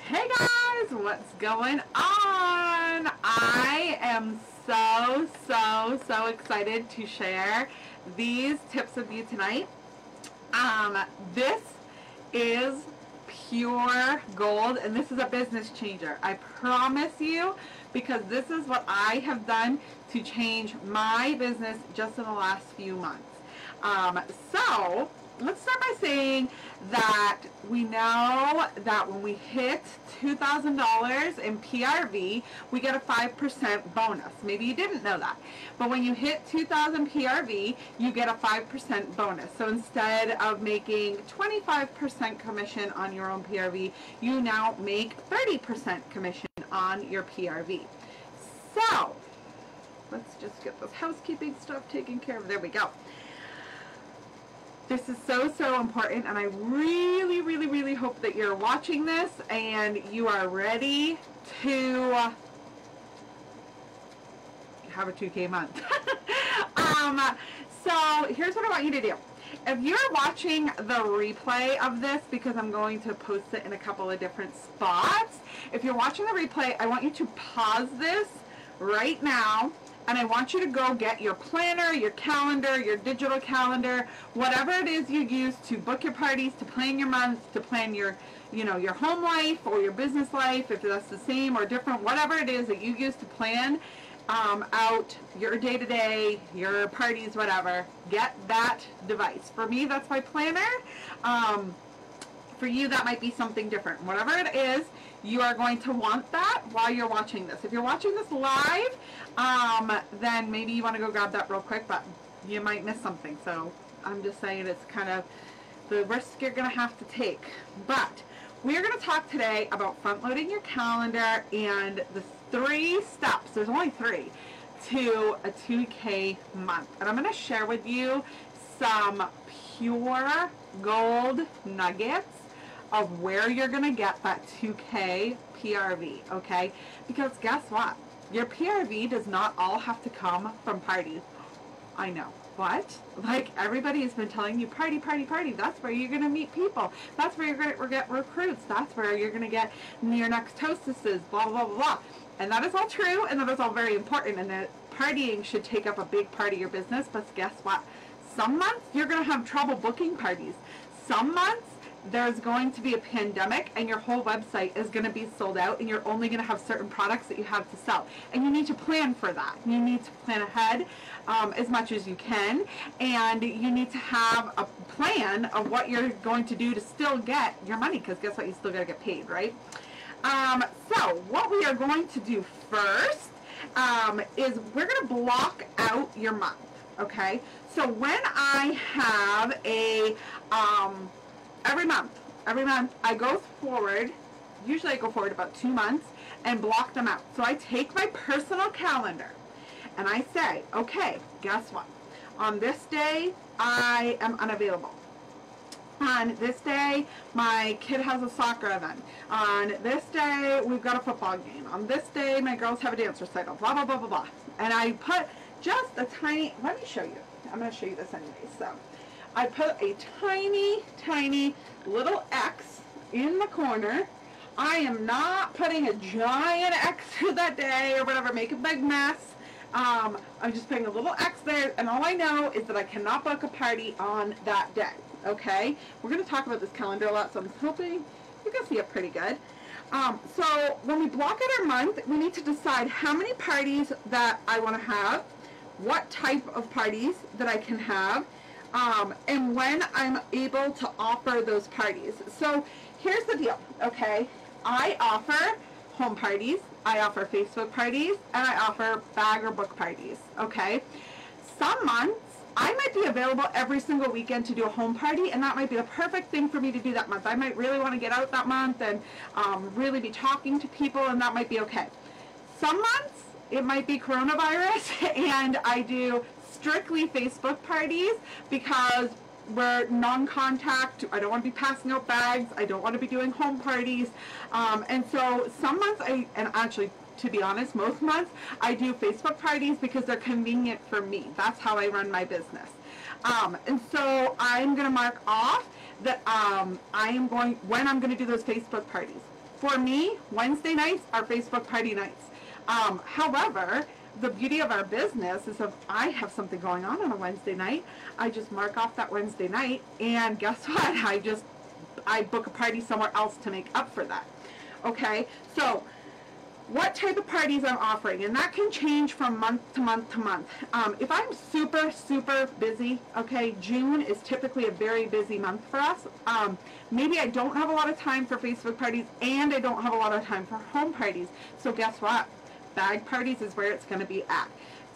Hey guys, what's going on? I am so excited to share these tips with you tonight. This is pure gold and this is a business changer. I promise you, because this is what I have done to change my business just in the last few months. So let's start by saying that we know that when we hit $2,000 in PRV, we get a 5% bonus. Maybe you didn't know that. But when you hit 2,000 PRV, you get a 5% bonus. So instead of making 25% commission on your own PRV, you now make 30% commission on your PRV. So let's just get this housekeeping stuff taken care of. There we go. This is so important, and I really hope that you're watching this and you are ready to have a 2K month. So here's what I want you to do. If you're watching the replay of this, because I'm going to post it in a couple of different spots, if you're watching the replay, I want you to pause this right now. And I want you to go get your planner, your calendar, your digital calendar, whatever it is you use to book your parties, to plan your months, to plan your, your home life or your business life, if that's the same or different, whatever it is that you use to plan out your day-to-day, your parties, whatever. Get that device. For me, that's my planner. For you, that might be something different. Whatever it is, you are going to want that while you're watching this. If you're watching this live, then maybe you want to go grab that real quick, but you might miss something. So I'm just saying it's kind of the risk you're going to have to take. But we're going to talk today about front-loading your calendar and the 3 steps, there's only 3, to a 2K month. And I'm going to share with you some pure gold nuggets of where you're going to get that 2K PRV, okay? Because guess what? Your PRV does not all have to come from parties. I know. What? Like, everybody has been telling you, party. That's where you're going to meet people. That's where you're going to get recruits. That's where you're going to get your next hostesses, blah, blah, blah. And that is all true, and that is all very important, and that partying should take up a big part of your business. But guess what? Some months, you're going to have trouble booking parties. Some months, there's going to be a pandemic and your whole website is going to be sold out and you're only going to have certain products that you have to sell. And you need to plan for that. You need to plan ahead as much as you can, and you need to have a plan of what you're going to do to still get your money, because guess what? You still got to get paid, right? So what we are going to do first is we're going to block out your month, okay? So when I have a every month I go forward, usually I go forward about 2 months and block them out. So I take my personal calendar and I say, okay, guess what? On this day, I am unavailable. On this day, my kid has a soccer event. On this day, we've got a football game. On this day, my girls have a dance recital, blah, blah, blah, blah, blah. And I put just a tiny, let me show you. I'm going to show you this anyway. So I put a tiny little X in the corner. I am not putting a giant X to that day or whatever, make a big mess. I'm just putting a little X there, and all I know is that I cannot book a party on that day, okay? We're going to talk about this calendar a lot, so I'm hoping you can see it pretty good. So when we block out our month, we need to decide how many parties that I want to have, what type of parties that I can have, and when I'm able to offer those parties. So here's the deal, okay? I offer home parties, I offer Facebook parties, and I offer bag or book parties, okay? Some months, I might be available every single weekend to do a home party, and that might be the perfect thing for me to do that month. I might really want to get out that month and really be talking to people, and that might be okay. Some months, it might be coronavirus, and I do strictly Facebook parties because we're non-contact. I don't want to be passing out bags. I don't want to be doing home parties. And so some months, and actually, to be honest, most months, I do Facebook parties because they're convenient for me. That's how I run my business. And so I'm going to mark off that when I'm going to do those Facebook parties. For me, Wednesday nights are Facebook party nights. However, the beauty of our business is if I have something going on a Wednesday night, I just mark off that Wednesday night, and guess what? I book a party somewhere else to make up for that. Okay, so what type of parties I'm offering, and that can change from month to month to month. If I'm super busy, okay, June is typically a very busy month for us. Maybe I don't have a lot of time for Facebook parties, and I don't have a lot of time for home parties. So guess what? Bag parties is where it's going to be at.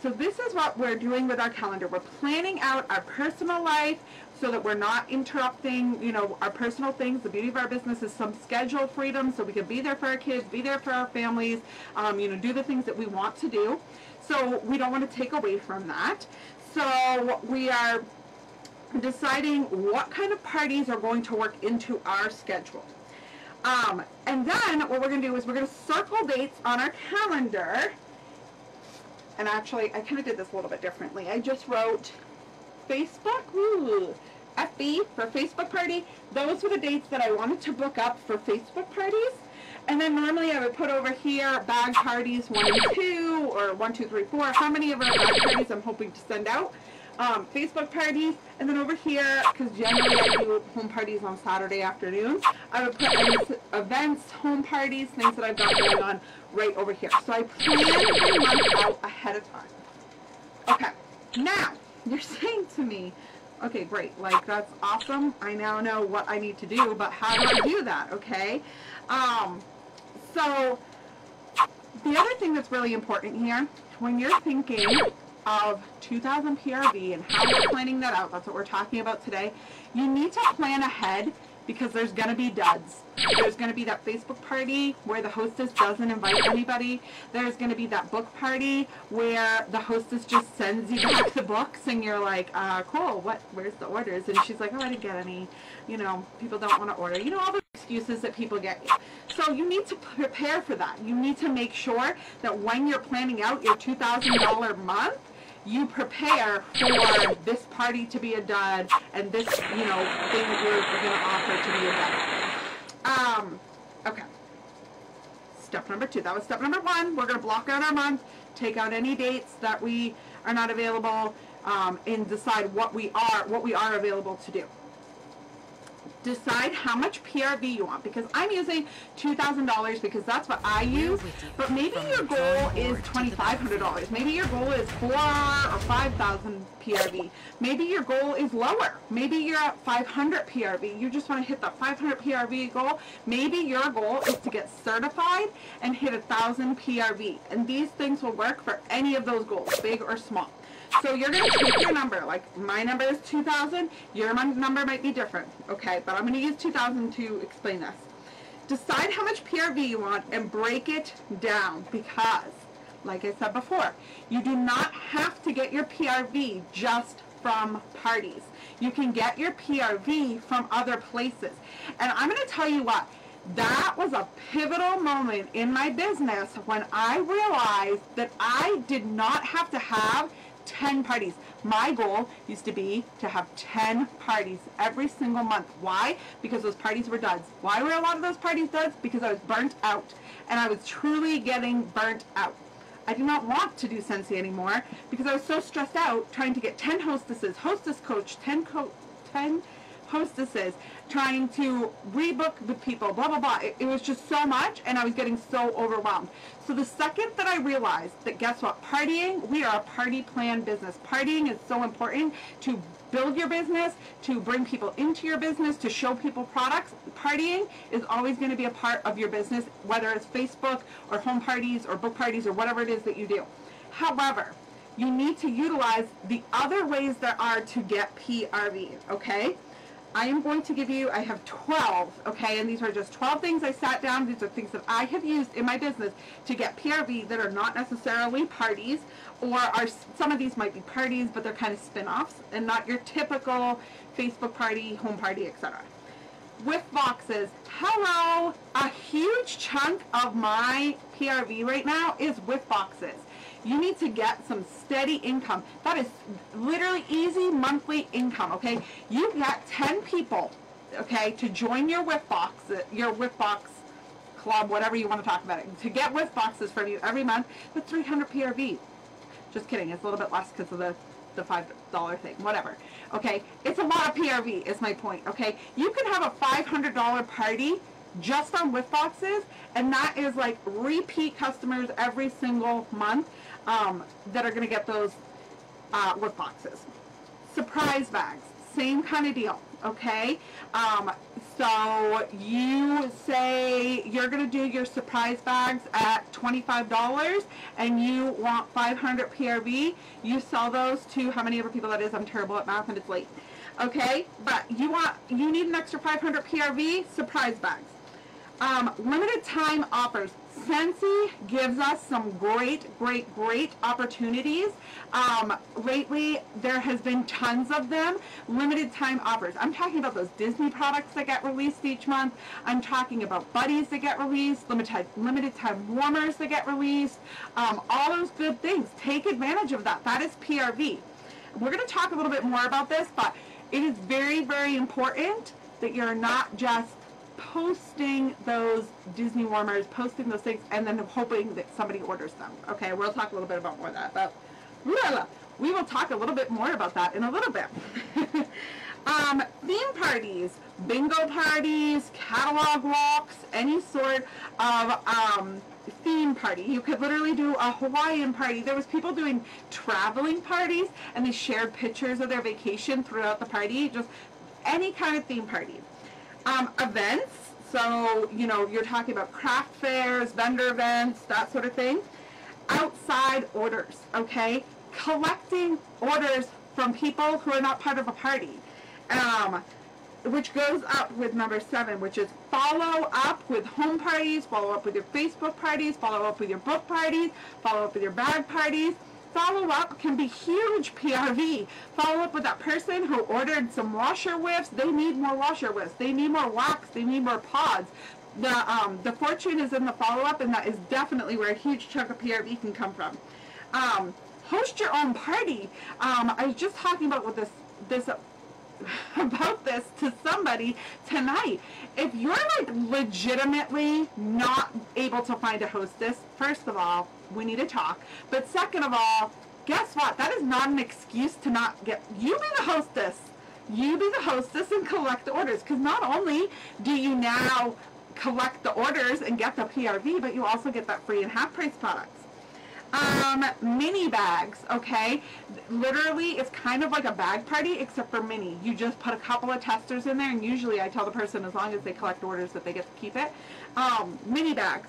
So this is what we're doing with our calendar. We're planning out our personal life so that we're not interrupting, you know, our personal things. The beauty of our business is some schedule freedom, so we can be there for our kids, be there for our families, you know, do the things that we want to do. So we don't want to take away from that. So we are deciding what kind of parties are going to work into our schedule. And then what we're going to do is we're going to circle dates on our calendar. And actually, I kind of did this a little bit differently. I just wrote Facebook, FB for Facebook party. Those were the dates that I wanted to book up for Facebook parties. And then normally I would put over here bag parties 1 and 2, or 1, 2, 3, 4. How many of our bag parties I'm hoping to send out. Facebook parties, and then over here, because generally I do home parties on Saturday afternoons, I would put events, home parties, things that I've got going on right over here. So I plan the month out ahead of time. Okay, now, you're saying to me, okay, great, like, that's awesome. I now know what I need to do, but how do I do that, okay? So, the other thing that's really important here, when you're thinking of 2,000 PRV and how we're planning that out, that's what we're talking about today, you need to plan ahead, because there's going to be duds. There's going to be that Facebook party where the hostess doesn't invite anybody. There's going to be that book party where the hostess just sends you back the books and you're like, cool, where's the orders? And she's like, oh, I didn't get any. You know, people don't want to order. You know, all the excuses that people get. So you need to prepare for that. You need to make sure that when you're planning out your $2,000 month, you prepare for this party to be a dud and this, you know, thing that you're going to offer to be a dud. Okay. Step number 2. That was step number 1. We're going to block out our month, take out any dates that we are not available, and decide what we are available to do. Decide how much PRV you want, because I'm using $2,000 because that's what I use, but maybe your goal is $2,500. Maybe your goal is 4,000 or 5,000 PRV. Maybe your goal is lower. Maybe you're at 500 PRV. You just want to hit that 500 PRV goal. Maybe your goal is to get certified and hit 1,000 PRV. And these things will work for any of those goals, big or small. So you're going to take your number, like my number is 2,000, your number might be different, okay, but I'm going to use 2,000 to explain this. Decide how much PRV you want and break it down, because, like I said before, you do not have to get your PRV just from parties. You can get your PRV from other places. And I'm going to tell you what, that was a pivotal moment in my business when I realized that I did not have to have 10 parties. My goal used to be to have 10 parties every single month. Why? Because those parties were duds. Why were a lot of those parties duds? Because I was burnt out, and I was truly getting burnt out. I do not want to do Scentsy anymore because I was so stressed out trying to get 10 hostesses, hostess coach, 10 hostesses, trying to rebook the people, blah, blah, blah. It was just so much, and I was getting so overwhelmed. So the second that I realized that, guess what, partying, we are a party plan business. Partying is so important to build your business, to bring people into your business, to show people products. Partying is always going to be a part of your business, whether it's Facebook or home parties or book parties or whatever it is that you do. However, you need to utilize the other ways there are to get PRV, okay? I am going to give you, I have 12, okay, and these are just 12 things I sat down. These are things that I have used in my business to get PRV that are not necessarily parties, or are, some of these might be parties, but they're kind of spin-offs, and not your typical Facebook party, home party, etc. With boxes, hello, a huge chunk of my PRV right now is with boxes. You need to get some steady income. That is literally easy monthly income, okay? You get 10 people, okay, to join your WIFBox club, whatever you want to talk about it, to get whiff boxes from you every month with 300 PRV. Just kidding, it's a little bit less because of the $5 thing, whatever. Okay, it's a lot of PRV is my point, okay? You can have a $500 party just on whiff boxes, and that is like repeat customers every single month that are going to get those whiff boxes. Surprise bags, same kind of deal, okay? So you say you're going to do your surprise bags at $25 and you want 500 PRV, you sell those to how many ever people that is, I'm terrible at math and it's late, okay? But you need an extra 500 PRV, surprise bags. Limited time offers. Scentsy gives us some great opportunities. Lately, there has been tons of them. Limited time offers. I'm talking about those Disney products that get released each month. I'm talking about buddies that get released, limited time warmers that get released, all those good things. Take advantage of that. That is PRV. We're going to talk a little bit more about this, but it is very important that you're not just posting those Disney warmers, posting those things, and then hoping that somebody orders them. Okay, we'll talk a little bit about more of that, but we will talk a little bit more about that in a little bit. Theme parties, bingo parties, catalog walks, any sort of theme party. You could literally do a Hawaiian party. There was people doing traveling parties, and they shared pictures of their vacation throughout the party. Just any kind of theme party. Events, so, you know, you're talking about craft fairs, vendor events, that sort of thing. Outside orders, okay? Collecting orders from people who are not part of a party, which goes up with number 7, which is follow up with home parties, follow up with your Facebook parties, follow up with your book parties, follow up with your bag parties. Follow-up can be huge PRV. Follow up with that person who ordered some washer whiffs. They need more washer whiffs. They need more wax. They need more pods. The fortune is in the follow-up, and that is definitely where a huge chunk of PRV can come from. Host your own party. I was just talking about with about this to somebody tonight. If you're like legitimately not able to find a hostess, first of all, we need to talk. But second of all, guess what? That is not an excuse to not get, you be the hostess. You be the hostess and collect the orders. Because not only do you now collect the orders and get the PRV, but you also get that free and half price products. Mini bags, okay? Literally, it's kind of like a bag party, except for mini. You just put a couple of testers in there, and usually I tell the person as long as they collect orders that they get to keep it. Mini bags.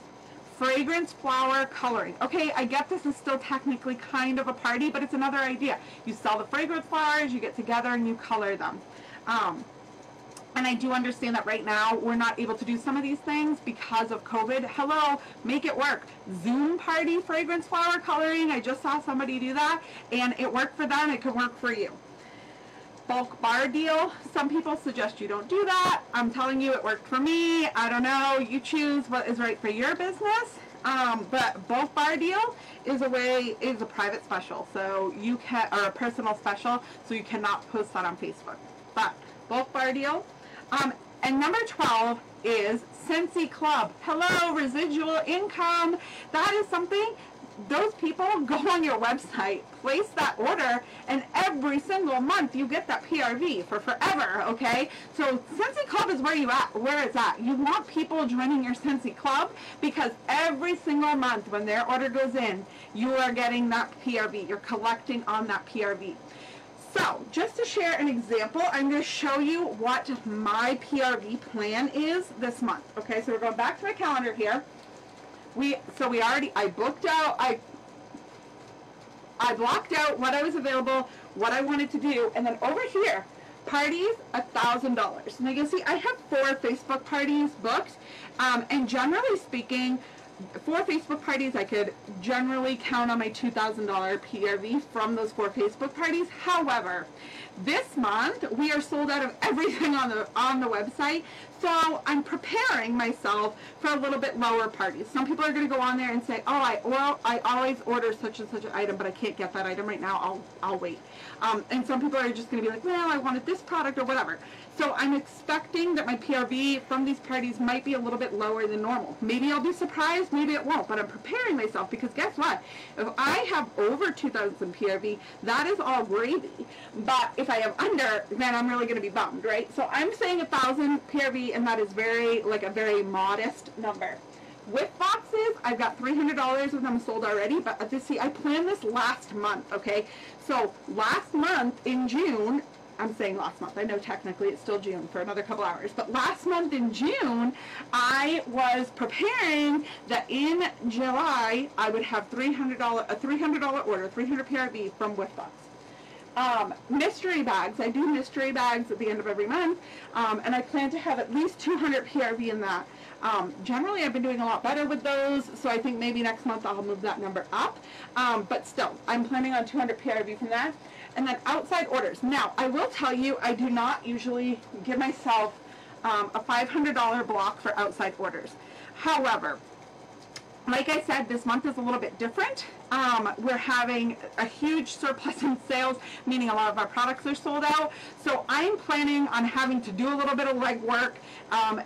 Fragrance, flower, coloring. Okay, I get this is still technically kind of a party, but it's another idea. You sell the fragrance flowers, you get together, and you color them. And I do understand that right now we're not able to do some of these things because of COVID. Hello, make it work. Zoom party, fragrance flower coloring. I just saw somebody do that, and it worked for them. It could work for you. Bulk bar deal. Some people suggest you don't do that. I'm telling you, it worked for me. I don't know. You choose what is right for your business. But bulk bar deal is a private special, so you can, or a personal special, so you cannot post that on Facebook. But bulk bar deal. And number 12 is Scentsy Club. Hello, residual income. That is something, those people go on your website, place that order, and every single month you get that PRV for forever, okay? So Scentsy Club is where it's at. You want people joining your Scentsy Club because every single month when their order goes in, you are getting that PRV. You're collecting on that PRV. So, just to share an example, I'm going to show you what my PRV plan is this month. Okay, so we're going back to my calendar here. I booked out, I blocked out what I was available, what I wanted to do, and then over here, parties, $1,000. Now you see, I have 4 Facebook parties booked, and generally speaking, 4 Facebook parties, I could generally count on my $2,000 PRV from those 4 Facebook parties. However, this month we are sold out of everything on the website, so I'm preparing preparing myself for a little bit lower parties. Some people are going to go on there and say, oh, I always order such and such an item, but I can't get that item right now. I'll wait. And some people are just going to be like, well, I wanted this product or whatever. So I'm expecting that my PRV from these parties might be a little bit lower than normal. Maybe I'll be surprised, maybe it won't, but I'm preparing myself, because guess what? If I have over 2,000 PRV, that is all gravy. But if I have under, then I'm really going to be bummed, right? So I'm saying 1,000 PRV, and that is a very modest number. With boxes, I've got $300 of them sold already, but I planned this last month, okay? So last month in June, I'm saying last month, I know technically it's still June for another couple hours, but last month in June, I was preparing that in July, I would have a $300 order, 300 PRV from WiFbox. Mystery bags, I do mystery bags at the end of every month, and I plan to have at least 200 PRV in that. Generally, I've been doing a lot better with those, so I think maybe next month I'll move that number up, but still, I'm planning on 200 PRV from that. And then outside orders. Now, I will tell you, I do not usually give myself a $500 block for outside orders. However, like I said, this month is a little bit different. We're having a huge surplus in sales, meaning a lot of our products are sold out. So I'm planning on having to do a little bit of legwork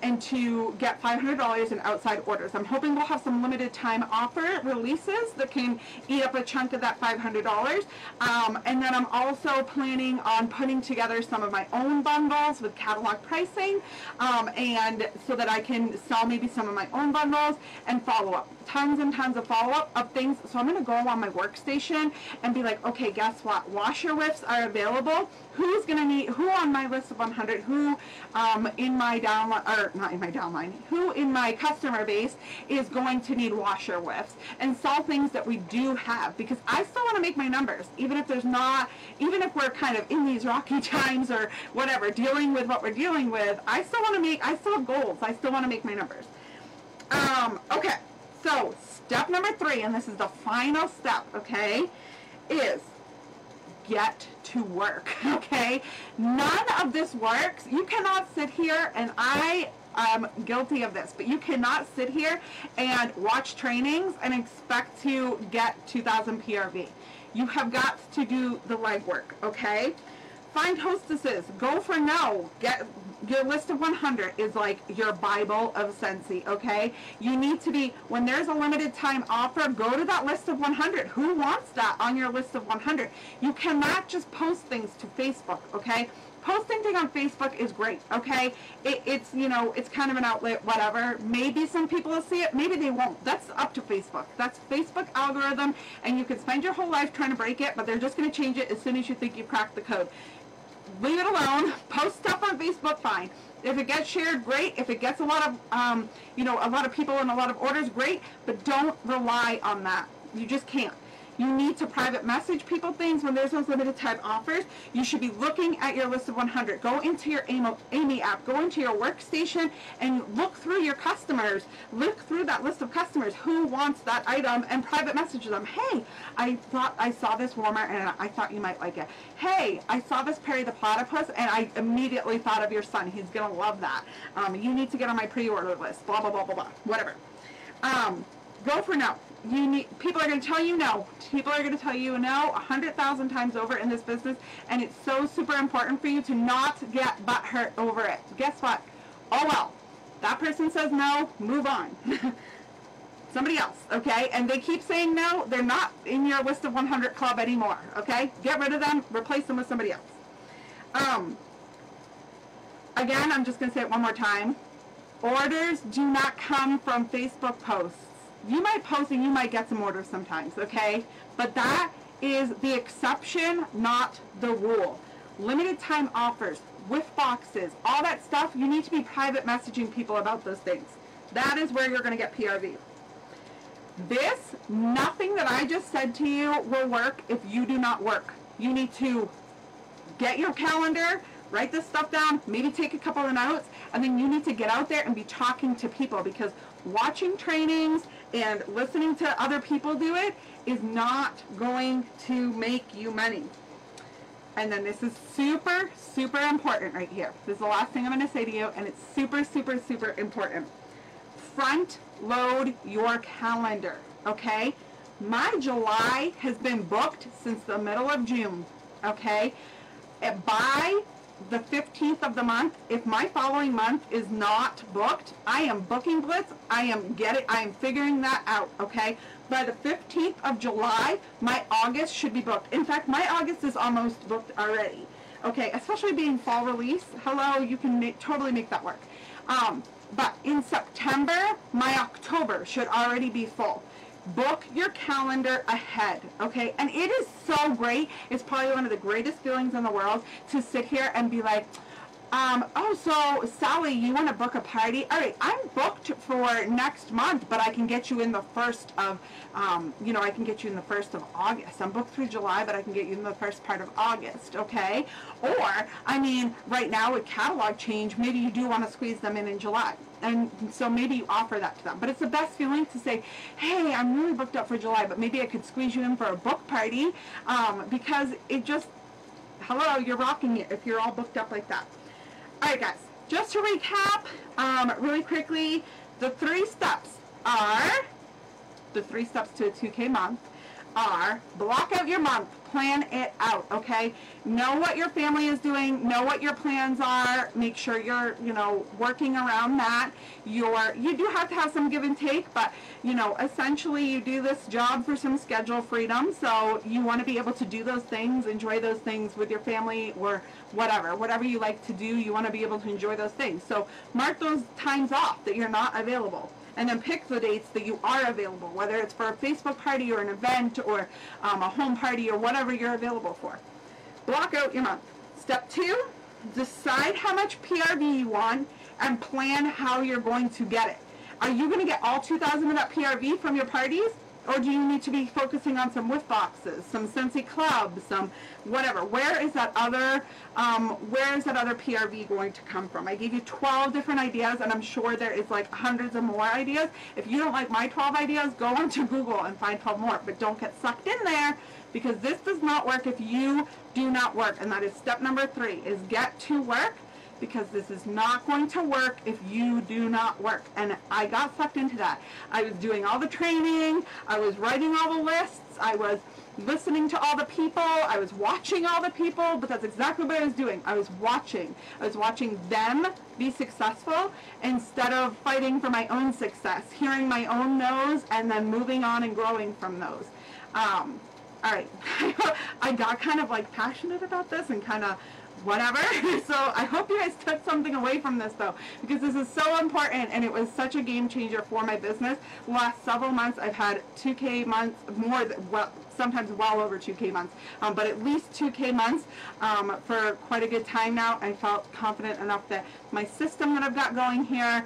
and to get $500 in outside orders. I'm hoping we'll have some limited time offer releases that can eat up a chunk of that $500. And then I'm also planning on putting together some of my own bundles with catalog pricing, and so that I can sell maybe some of my own bundles and follow up. Tons and tons of follow-up of things. So I'm going to go on my workstation and be like, okay, guess what? Washer whiffs are available. Who's going to need, who on my list of 100, who in my downline, or not in my downline, who in my customer base is going to need washer whiffs, and sell things that we do have, because I still want to make my numbers, even if there's not, even if we're kind of in these rocky times or whatever, dealing with what we're dealing with, I still have goals. I still want to make my numbers. Okay. So, step number 3, and this is the final step, okay, is get to work, okay? None of this works. You cannot sit here, and I am guilty of this, but you cannot sit here and watch trainings and expect to get 2,000 PRV. You have got to do the legwork, okay? Find hostesses. Go for no. Get your list of 100 is like your Bible of Scentsy, okay? You need to be, when there's a limited time offer, go to that list of 100. Who wants that on your list of 100? You cannot just post things to Facebook, okay? Posting things on Facebook is great, okay? It's, you know, it's kind of an outlet, whatever. Maybe some people will see it, maybe they won't. That's up to Facebook. That's Facebook algorithm, and you can spend your whole life trying to break it, but they're just going to change it as soon as you think you've cracked the code. Leave it alone. Post stuff on Facebook, fine. If it gets shared, great. If it gets a lot of, you know, a lot of people and a lot of orders, great. But don't rely on that. You just can't. You need to private message people things when there's those limited time offers. You should be looking at your list of 100. Go into your Amy app, go into your workstation, and look through your customers. Look through that list of customers who wants that item, and private message them. Hey, I thought I saw this warmer and I thought you might like it. Hey, I saw this Perry the Platypus and I immediately thought of your son. He's gonna love that. You need to get on my pre-order list. Blah blah blah blah blah. Whatever. Go for no. People are going to tell you no. People are going to tell you no 100,000 times over in this business, and it's so super important for you to not get butthurt over it. Guess what? Oh well. That person says no, move on. Somebody else, okay? And they keep saying no, they're not in your list of 100 club anymore, okay? Get rid of them, replace them with somebody else. Again, I'm just going to say it one more time. Orders do not come from Facebook posts. You might post and you might get some orders sometimes, okay? But that is the exception, not the rule. Limited time offers, with boxes, all that stuff, you need to be private messaging people about those things. That is where you're going to get PRV. Nothing that I just said to you will work if you do not work. You need to get your calendar, write this stuff down, maybe take a couple of notes, and then you need to get out there and be talking to people, because watching trainings and listening to other people do it is not going to make you money. And then this is super, super important right here. This is the last thing I'm going to say to you, and it's super, super, super important. front load your calendar, okay? My July has been booked since the middle of June, okay? By the 15th of the month, if my following month is not booked, I am booking blitz. I am figuring that out, okay? By the 15th of July, my August should be booked. In fact, my August is almost booked already, okay? Especially being fall release. Hello, you can totally make that work. But in September, my October should already be full. Book your calendar ahead, okay? And it is so great. It's probably one of the greatest feelings in the world to sit here and be like, oh, so Sally, you want to book a party? All right, I'm booked for next month, but I can get you in the first of, I can get you in the 1st of August. I'm booked through July, but I can get you in the first part of August, okay? Or, I mean, right now with catalog change, maybe you do want to squeeze them in July. And so maybe you offer that to them. But it's the best feeling to say, hey, I'm really booked up for July, but maybe I could squeeze you in for a book party, because it just, hello, you're rocking it if you're all booked up like that. All right, guys, just to recap really quickly, the 3 steps to a 2K month are block out your month, plan it out, okay? Know what your family is doing, know what your plans are, make sure you're, working around that. You do have to have some give and take, but, essentially you do this job for some schedule freedom, so you want to be able to do those things, enjoy those things with your family or whatever you like to do, you want to be able to enjoy those things. So mark those times off that you're not available. And then pick the dates that you are available, whether it's for a Facebook party or an event or a home party or whatever you're available for. Block out your month. Step 2, decide how much PRV you want and plan how you're going to get it. Are you going to get all 2,000 of that PRV from your parties? Or do you need to be focusing on some whiff boxes, some Scentsy Club, some whatever? Where is that other PRV going to come from? I gave you 12 different ideas, and I'm sure there is like hundreds of more ideas. If you don't like my 12 ideas, go onto Google and find 12 more. But don't get sucked in there, because this does not work if you do not work. And that is step number 3, is get to work. Because this is not going to work if you do not work. And I got sucked into that. I was doing all the training, I was writing all the lists, I was listening to all the people, I was watching all the people, but that's exactly what I was doing. I was watching them be successful instead of fighting for my own success, hearing my own no's and then moving on and growing from those. All right, I got kind of like passionate about this and kind of whatever. So I hope you guys took something away from this though, because this is so important and it was such a game changer for my business. The last several months I've had 2K months, sometimes well over 2K months, but at least 2K months for quite a good time now. I felt confident enough that my system that I've got going here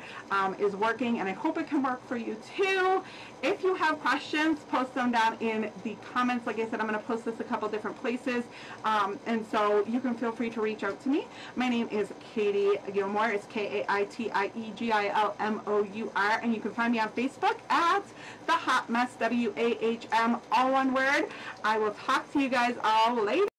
is working, and I hope it can work for you too. If you have questions, post them down in the comments. Like I said, I'm going to post this a couple different places, and so you can feel free to reach out to me. My name is Katie Gilmour. It's KAITIEGILMOUR, and you can find me on Facebook at The Hot Mess, WAHM, all one word. I will talk to you guys all later.